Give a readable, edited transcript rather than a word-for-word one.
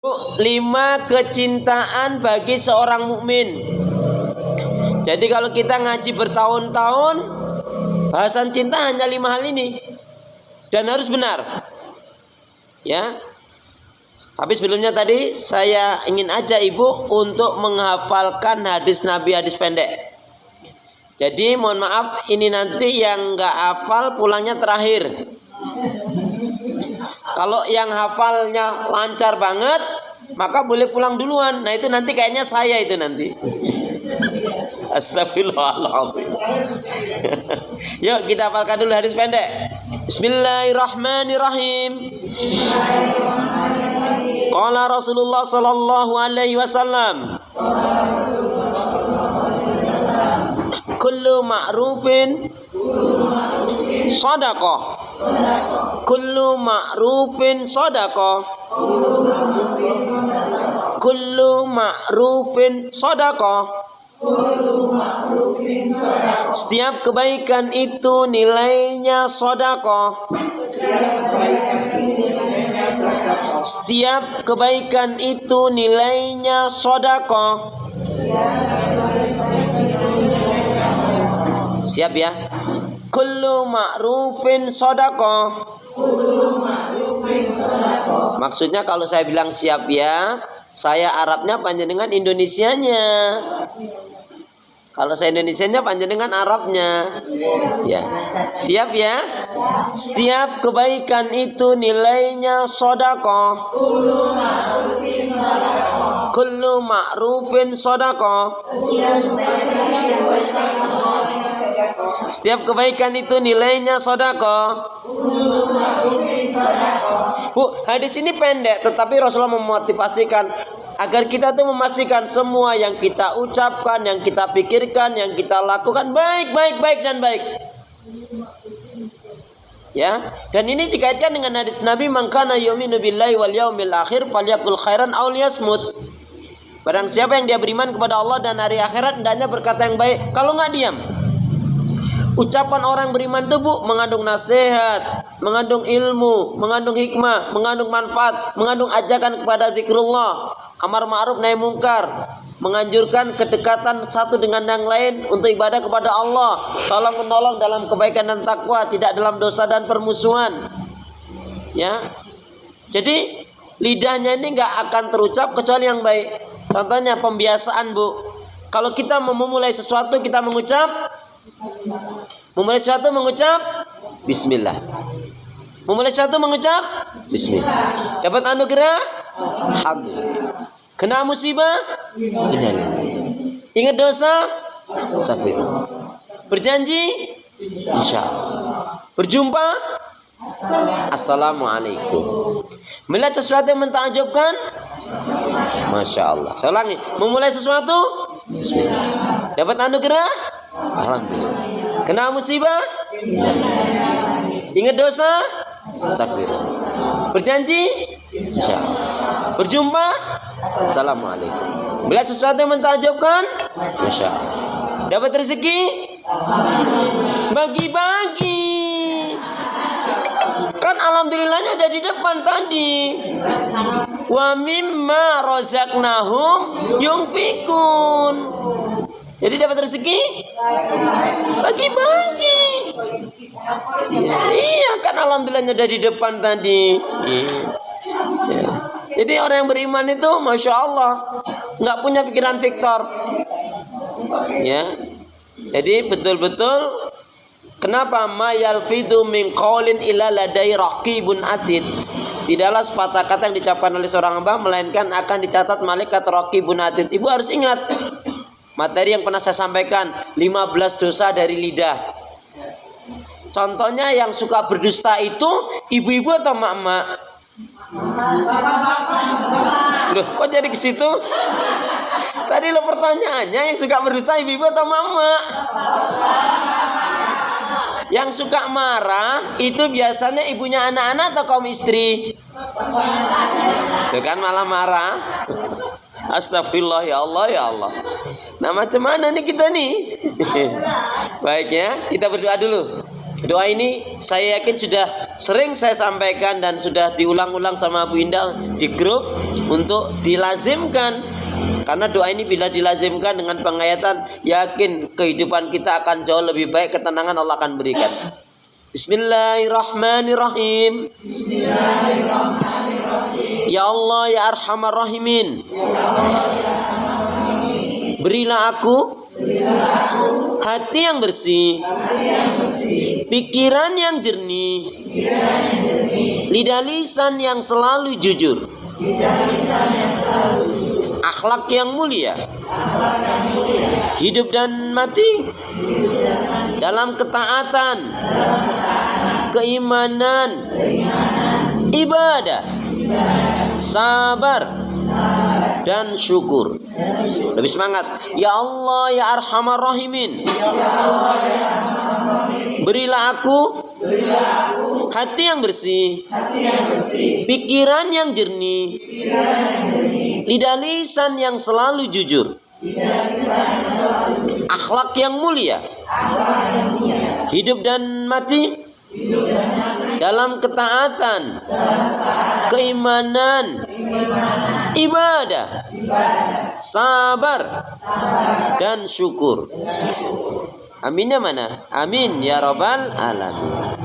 5 kecintaan bagi seorang mukmin. Jadi kalau kita ngaji bertahun-tahun, bahasan cinta hanya 5 hal ini dan harus benar. Ya. Tapi sebelumnya tadi saya ingin ajak ibu untuk menghafalkan hadis Nabi, hadis pendek. Jadi mohon maaf, ini nanti yang nggak hafal pulangnya terakhir. Kalau yang hafalnya lancar banget, maka boleh pulang duluan. Nah itu nanti kayaknya saya itu nanti. Astagfirullahaladzim. Yuk kita hafalkan dulu hadis pendek. Bismillahirrahmanirrahim. Qala Rasulullah sallallahu alaihi wasallam, kullu ma'rufin sadaqah. Kullu ma'rufin sadaqah. Kullu ma'rufin sadaqah. Setiap kebaikan itu nilainya sedekah. Setiap kebaikan itu nilainya sedekah. Siap ya? Kullu ma'rufin sedekah. Maksudnya kalau saya bilang siap ya, saya Arabnya panjenengan Indonesianya. Kalau saya Indonesianya panjenengan Arabnya. Ya. Siap ya? Setiap kebaikan itu nilainya sedekah. Kullu ma'rufin sedekah. Setiap kebaikan itu nilainya sedekah. Bu, hadis ini pendek tetapi Rasulullah memotivasikan agar kita tuh memastikan semua yang kita ucapkan, yang kita pikirkan, yang kita lakukan baik dan baik. Ya, dan ini dikaitkan dengan hadis Nabi, "Man kana yu'minu billahi wal yaumil akhir falyaqul khairan aw liyasmut." Barang siapa yang dia beriman kepada Allah dan hari akhirat, hendaknya berkata yang baik, kalau enggak diam. Ucapan orang beriman itu Bu mengandung nasihat, mengandung ilmu, mengandung hikmah, mengandung manfaat, mengandung ajakan kepada zikrullah, amar ma'ruf nahi mungkar, menganjurkan kedekatan satu dengan yang lain untuk ibadah kepada Allah, tolong menolong dalam kebaikan dan takwa, tidak dalam dosa dan permusuhan. Ya. Jadi lidahnya ini enggak akan terucap kecuali yang baik. Contohnya pembiasaan Bu. Kalau kita mau memulai sesuatu kita mengucap Bismillah. Memulai sesuatu mengucap Bismillah. Dapat anugerah, alhamdulillah. Kena musibah, innalillah. Ingat dosa, astagfirullah. Berjanji, insyaallah. Berjumpa, assalamualaikum. Melihat sesuatu yang mentakjubkan, masya Allah. Saya ulangi, memulai sesuatu, Bismillah. Dapat anugerah, alhamdulillah. Kena musibah, ingat dosa, astagfirullah. Berjanji, insyaallah. Berjumpa, assalamualaikum. Melihat sesuatu yang mentakjubkan, masya Allah. Dapat rezeki, bagi-bagi. Kan alhamdulillahnya ada di depan tadi. Wa mimma razaqnahum yunfikun. Jadi dapat rezeki, bagi-bagi. Iya kan alhamdulillahnya ada di depan tadi. Ya. Jadi orang yang beriman itu masya Allah nggak punya pikiran Victor. Ya. Jadi betul-betul kenapa ma yalfidu min qaulin illa ladai raqibun atid. Tidaklah sepatah kata yang diucapkan oleh seorang hamba melainkan akan dicatat malaikat raqibun atid. Ibu harus ingat materi yang pernah saya sampaikan, 15 dosa dari lidah. Contohnya yang suka berdusta itu ibu-ibu atau mak-mak? Loh, kok jadi ke situ? Tadi lo pertanyaannya yang suka berdusta ibu-ibu atau mak-mak? Yang suka marah itu biasanya ibunya anak-anak atau kaum istri? Tuh kan malah marah. Astagfirullah, ya Allah, ya Allah. Nah macam mana nih kita nih? Baik ya, kita berdoa dulu. Doa ini saya yakin sudah sering saya sampaikan dan sudah diulang-ulang sama Bu Indah di grup untuk dilazimkan. Karena doa ini bila dilazimkan dengan penghayatan, yakin kehidupan kita akan jauh lebih baik, ketenangan Allah akan berikan. Bismillahirrahmanirrahim. Ya Allah ya Arhamar Rahimin. Berilah aku hati yang bersih, pikiran yang jernih, lidah lisan yang selalu jujur, akhlak yang mulia, hidup dan mati dalam ketaatan, keimanan, ibadah, sabar, dan syukur. Lebih semangat. Ya Allah ya Arhamar Rahimin. Berilah aku hati yang bersih, pikiran yang jernih, lidah lisan yang selalu jujur, akhlak yang mulia, hidup dan mati dalam ketaatan, keimanan, ibadah, sabar, dan syukur. Aminnya mana? Amin ya rabbal alamin.